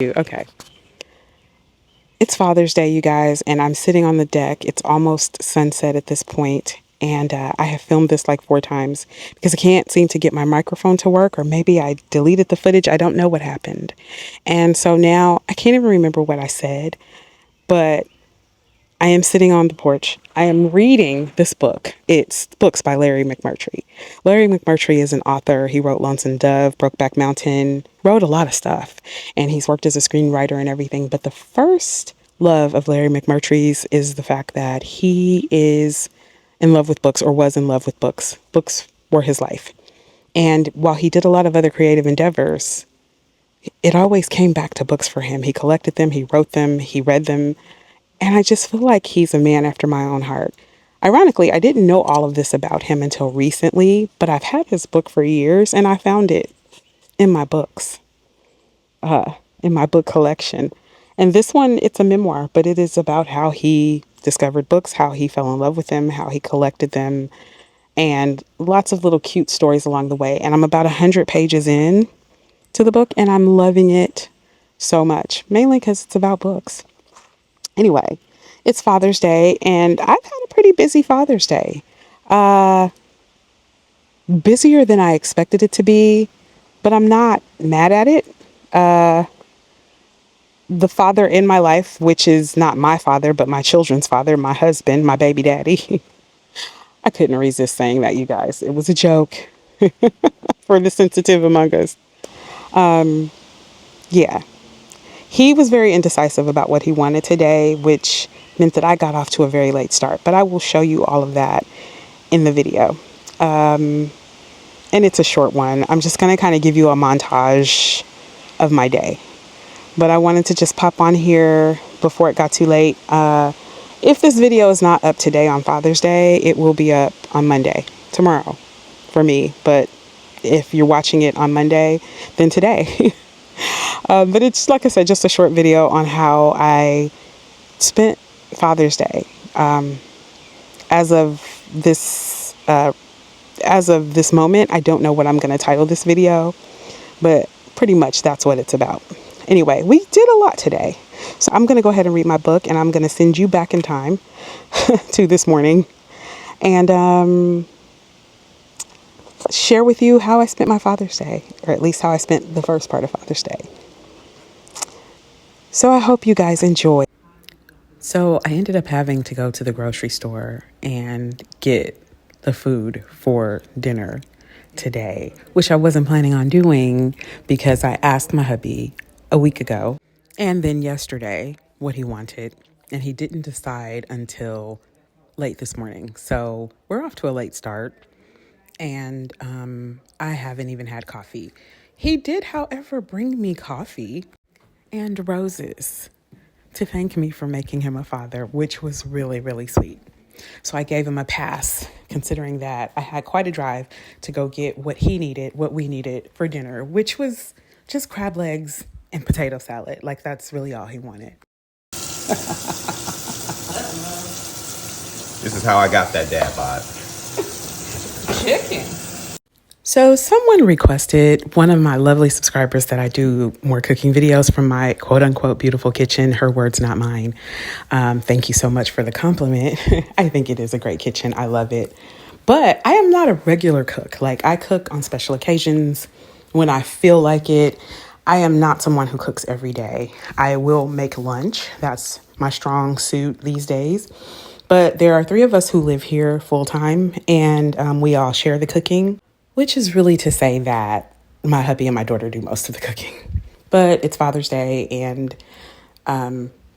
Okay. It's Father's Day, you guys, and I'm sitting on the deck. It's almost sunset at this point, and I have filmed this like 4 times because I can't seem to get my microphone to work, or maybe I deleted the footage. I don't know what happened. And so now I can't even remember what I said, but I am sitting on the porch. I am reading this book. It's books by Larry McMurtry. Larry McMurtry is an author. He wrote Lonesome Dove, Brokeback Mountain, wrote a lot of stuff, and he's worked as a screenwriter and everything. But the first love of Larry McMurtry's is the fact that he is in love with books, or was in love with books. Books were his life. And while he did a lot of other creative endeavors, it always came back to books for him. He collected them, he wrote them, he read them, and I just feel like he's a man after my own heart. Ironically, I didn't know all of this about him until recently, but I've had his book for years and I found it in my books, in my book collection. And this one, it's a memoir, but it is about how he discovered books, how he fell in love with them, how he collected them, and lots of little cute stories along the way. And I'm about 100 pages in to the book and I'm loving it so much, mainly because it's about books. Anyway, it's Father's Day, and I've had a pretty busy Father's Day. Busier than I expected it to be, but I'm not mad at it. The father in my life, which is not my father, but my children's father, my husband, my baby daddy. I couldn't resist saying that, you guys. It was a joke for the sensitive among us. Yeah. He was very indecisive about what he wanted today, which meant that I got off to a very late start. But I will show you all of that in the video. And it's a short one. I'm just going to kind of give you a montage of my day. But I wanted to just pop on here before it got too late. If this video is not up today on Father's Day, it will be up on Monday, tomorrow, for me. But if you're watching it on Monday, then today. But it's, like I said, just a short video on how I spent Father's Day. As of this moment, I don't know what I'm going to title this video, but pretty much that's what it's about. Anyway, we did a lot today. So I'm going to go ahead and read my book, and I'm going to send you back in time to this morning and share with you how I spent my Father's Day, or at least how I spent the first part of Father's Day. So I hope you guys enjoy. So I ended up having to go to the grocery store and get the food for dinner today, which I wasn't planning on doing because I asked my hubby a week ago and then yesterday what he wanted, and he didn't decide until late this morning. So we're off to a late start, and I haven't even had coffee. He did, however, bring me coffee and roses to thank me for making him a father, which was really, really sweet. So I gave him a pass, considering that I had quite a drive to go get what he needed, what we needed for dinner, which was just crab legs and potato salad. Like, that's really all he wanted. This is how I got that dad bod. Chicken. So someone requested, one of my lovely subscribers, that I do more cooking videos from my quote unquote beautiful kitchen. Her words, not mine. Thank you so much for the compliment. I think it is a great kitchen. I love it. But I am not a regular cook. Like, I cook on special occasions when I feel like it. I am not someone who cooks every day. I will make lunch. That's my strong suit these days. But there are 3 of us who live here full time, and we all share the cooking, which is really to say that my hubby and my daughter do most of the cooking. But it's Father's Day, and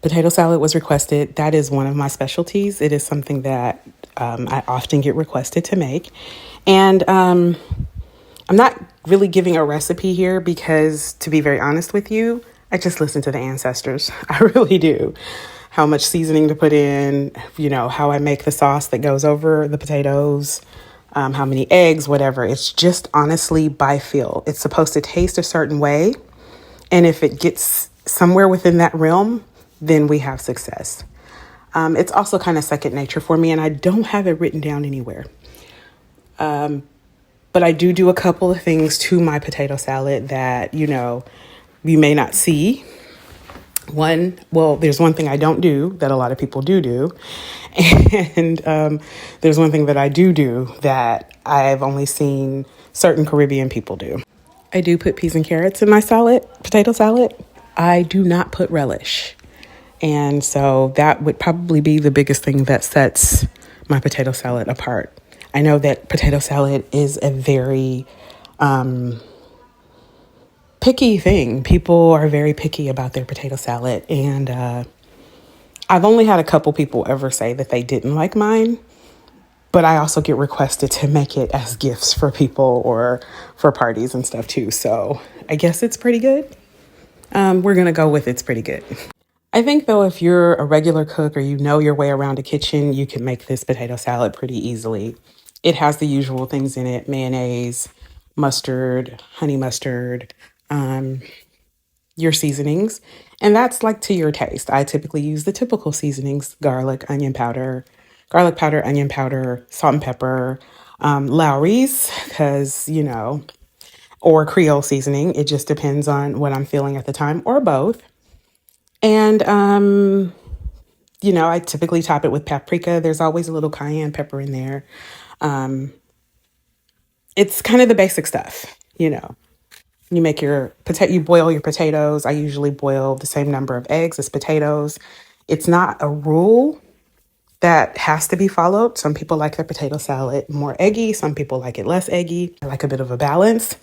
potato salad was requested. That is one of my specialties. It is something that I often get requested to make. And I'm not really giving a recipe here because, to be very honest with you, I just listen to the ancestors. I really do. How much seasoning to put in, how I make the sauce that goes over the potatoes, how many eggs, whatever. It's just honestly by feel. It's supposed to taste a certain way. And if it gets somewhere within that realm, then we have success. It's also kind of second nature for me, and I don't have it written down anywhere. But I do a couple of things to my potato salad that, you may not see There's one thing I don't do that a lot of people do. And there's one thing that I do that I've only seen certain Caribbean people do. I do put peas and carrots in my salad, potato salad. I do not put relish. And so that would probably be the biggest thing that sets my potato salad apart. I know that potato salad is a very picky thing. People are very picky about their potato salad. And I've only had a couple people ever say that they didn't like mine. But I also get requested to make it as gifts for people or for parties and stuff too. So I guess it's pretty good. We're going to go with it's pretty good. I think though, if you're a regular cook or you know your way around a kitchen, you can make this potato salad pretty easily. It has the usual things in it: mayonnaise, mustard, honey mustard, your seasonings. And that's like to your taste. I typically use the typical seasonings: garlic powder, onion powder, salt and pepper, Lowry's, because, or Creole seasoning. It just depends on what I'm feeling at the time, or both. And, I typically top it with paprika. There's always a little cayenne pepper in there. It's kind of the basic stuff. You make you boil your potatoes. I usually boil the same number of eggs as potatoes. It's not a rule that has to be followed. Some people like their potato salad more eggy. Some people like it less eggy. I like a bit of a balance.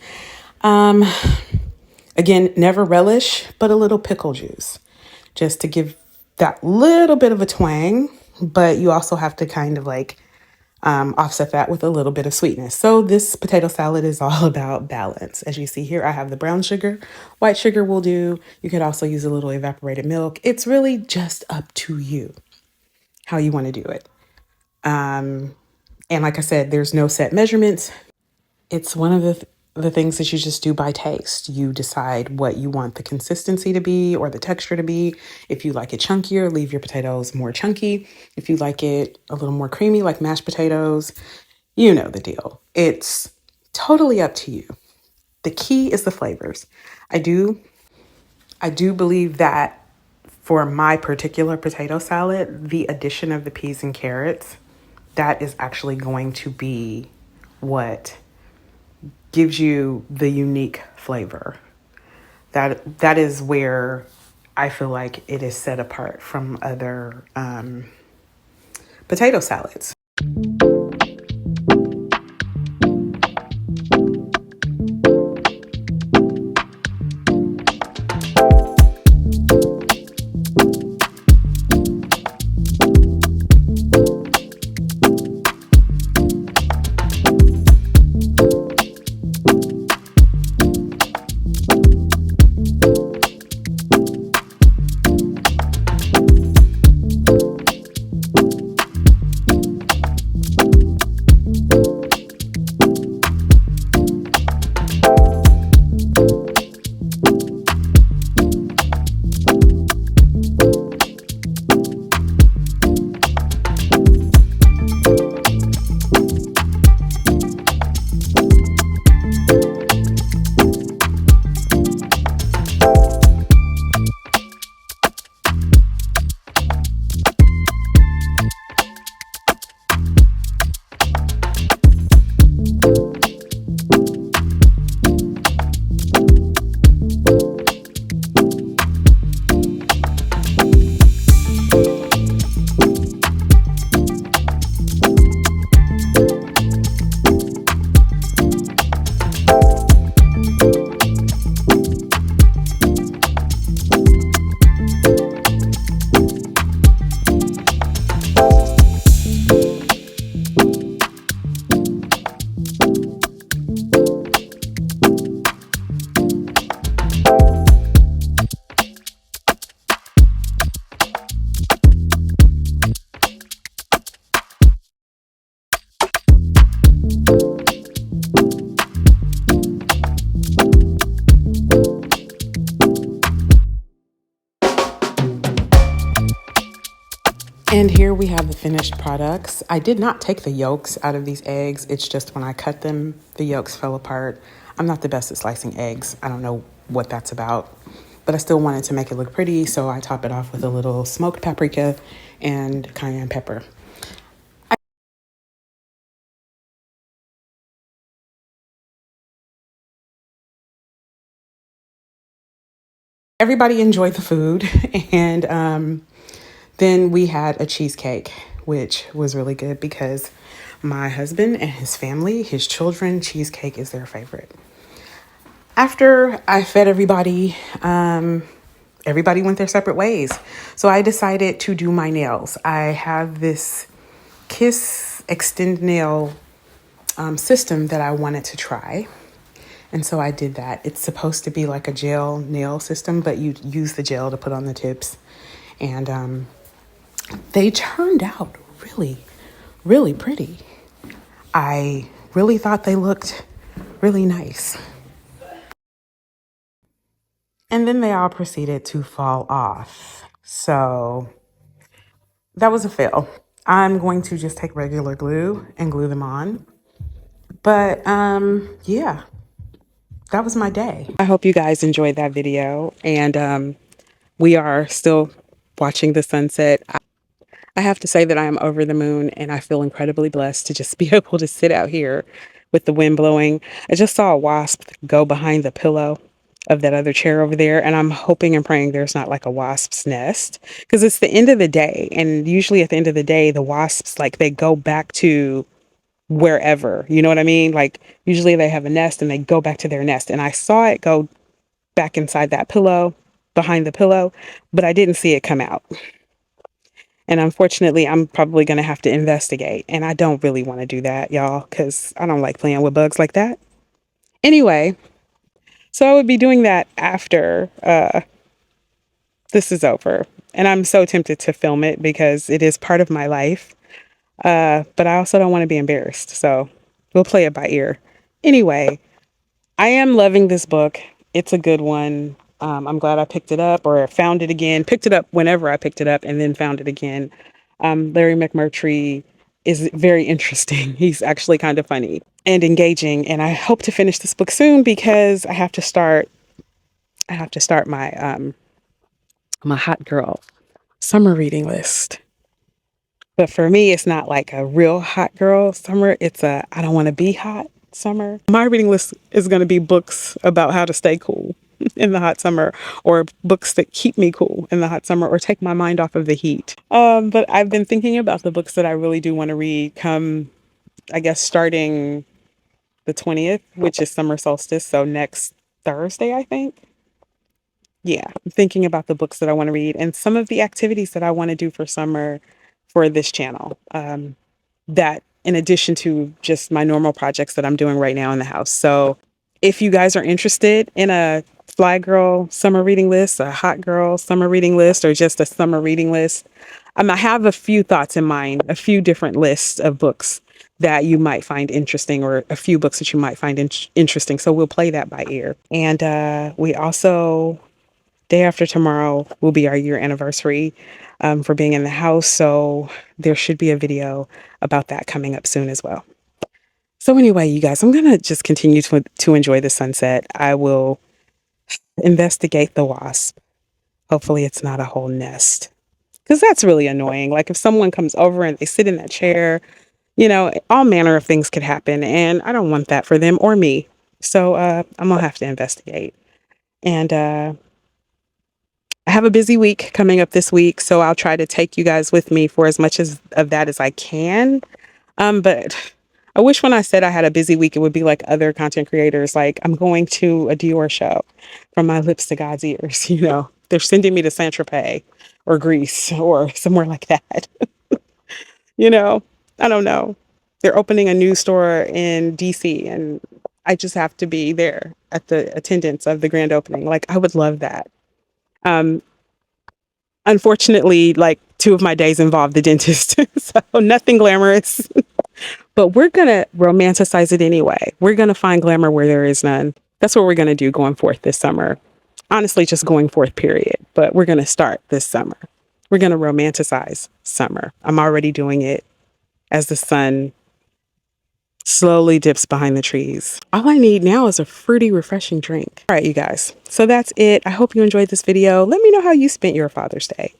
Again, never relish, but a little pickle juice, just to give that little bit of a twang. But you also have to kind of offset that with a little bit of sweetness. So this potato salad is all about balance. As you see here, I have the brown sugar. White sugar will do. You could also use a little evaporated milk. It's really just up to you how you want to do it. And like I said, there's no set measurements. It's one of the things that you just do by taste. You decide what you want the consistency to be or the texture to be. If you like it chunkier, leave your potatoes more chunky. If you like it a little more creamy, like mashed potatoes, you know the deal. It's totally up to you. The key is the flavors. I do believe that for my particular potato salad, the addition of the peas and carrots, that is actually going to be what gives you the unique flavor. That is where I feel like it is set apart from other potato salads. And here we have the finished products. I did not take the yolks out of these eggs. It's just when I cut them, the yolks fell apart. I'm not the best at slicing eggs. I don't know what that's about. but I still wanted to make it look pretty, so I top it off with a little smoked paprika and cayenne pepper. Everybody enjoyed the food, and then we had a cheesecake, which was really good because my husband and his family, his children, cheesecake is their favorite. After I fed everybody, everybody went their separate ways. So I decided to do my nails. I have this Kiss Extend Nail system that I wanted to try. And so I did that. It's supposed to be like a gel nail system, but you use the gel to put on the tips. And they turned out really, really pretty. I really thought they looked really nice. And then they all proceeded to fall off. So that was a fail. I'm going to just take regular glue and glue them on. But yeah, that was my day. I hope you guys enjoyed that video. And we are still watching the sunset. I have to say that I am over the moon and I feel incredibly blessed to just be able to sit out here with the wind blowing. I just saw a wasp go behind the pillow of that other chair over there, and I'm hoping and praying there's not like a wasp's nest, because it's the end of the day, and usually at the end of the day the wasps, like, they go back to wherever, you know what I mean? Like, usually they have a nest and they go back to their nest, and I saw it go back inside that pillow, behind the pillow, but I didn't see it come out. And unfortunately, I'm probably going to have to investigate. And I don't really want to do that, y'all, because I don't like playing with bugs like that. Anyway, so I would be doing that after this is over. And I'm so tempted to film it because it is part of my life. But I also don't want to be embarrassed. So we'll play it by ear. Anyway, I am loving this book. It's a good one. I'm glad I picked it up, or found it again. Picked it up whenever I picked it up and then found it again. Larry McMurtry is very interesting. He's actually kind of funny and engaging. And I hope to finish this book soon because I have to start my my hot girl summer reading list. But for me, it's not like a real hot girl summer. It's a I don't want to be hot summer. My reading list is going to be books about how to stay cool in the hot summer, or books that keep me cool in the hot summer, or take my mind off of the heat. But I've been thinking about the books that I really do want to read come, I guess, starting the 20th, which is summer solstice. So next Thursday, I think. Yeah, I'm thinking about the books that I want to read and some of the activities that I want to do for summer for this channel. That in addition to just my normal projects that I'm doing right now in the house. So if you guys are interested in a fly girl summer reading list, a hot girl summer reading list, or just a summer reading list, I have a few thoughts in mind, a few different lists of books that you might find interesting, or a few books that you might find interesting. So we'll play that by ear. And we also, day after tomorrow will be our year anniversary for being in the house. So there should be a video about that coming up soon as well. So anyway, you guys, I'm going to just continue to enjoy the sunset. I will investigate the wasp. Hopefully it's not a whole nest, because that's really annoying. Like, if someone comes over and they sit in that chair, all manner of things could happen. And I don't want that for them or me. So I'm going to have to investigate. And I have a busy week coming up this week, so I'll try to take you guys with me for as much of that as I can. But I wish when I said I had a busy week, it would be like other content creators. Like, I'm going to a Dior show, from my lips to God's ears. They're sending me to Saint Tropez or Greece or somewhere like that. I don't know. They're opening a new store in DC, and I just have to be there at the attendance of the grand opening. Like, I would love that. Um, Unfortunately, like, 2 of my days involve the dentist, so nothing glamorous. But we're gonna romanticize it anyway. We're gonna find glamour where there is none. That's what we're gonna do going forth this summer. Honestly, just going forth, period. But we're gonna start this summer. We're gonna romanticize summer. I'm already doing it as the sun slowly dips behind the trees. All I need now is a fruity, refreshing drink. All right, you guys. So that's it. I hope you enjoyed this video. Let me know how you spent your Father's Day.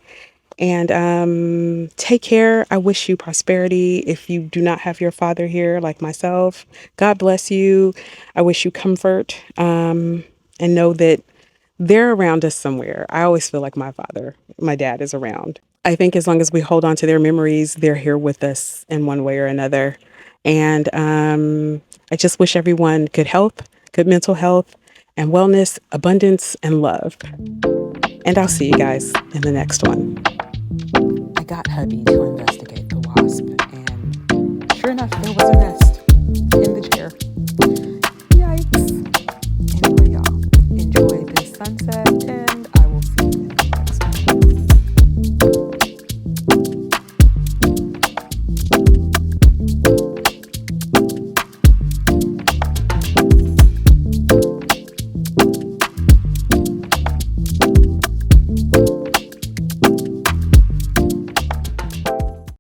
And take care. I wish you prosperity. If you do not have your father here, like myself, God bless you. I wish you comfort, and know that they're around us somewhere. I always feel like my dad is around. I think as long as we hold on to their memories, they're here with us in one way or another. And I just wish everyone good health, good mental health, and wellness, abundance, and love. And I'll see you guys in the next one. I got hubby to investigate the wasp, and sure enough, there was a nest in the chair.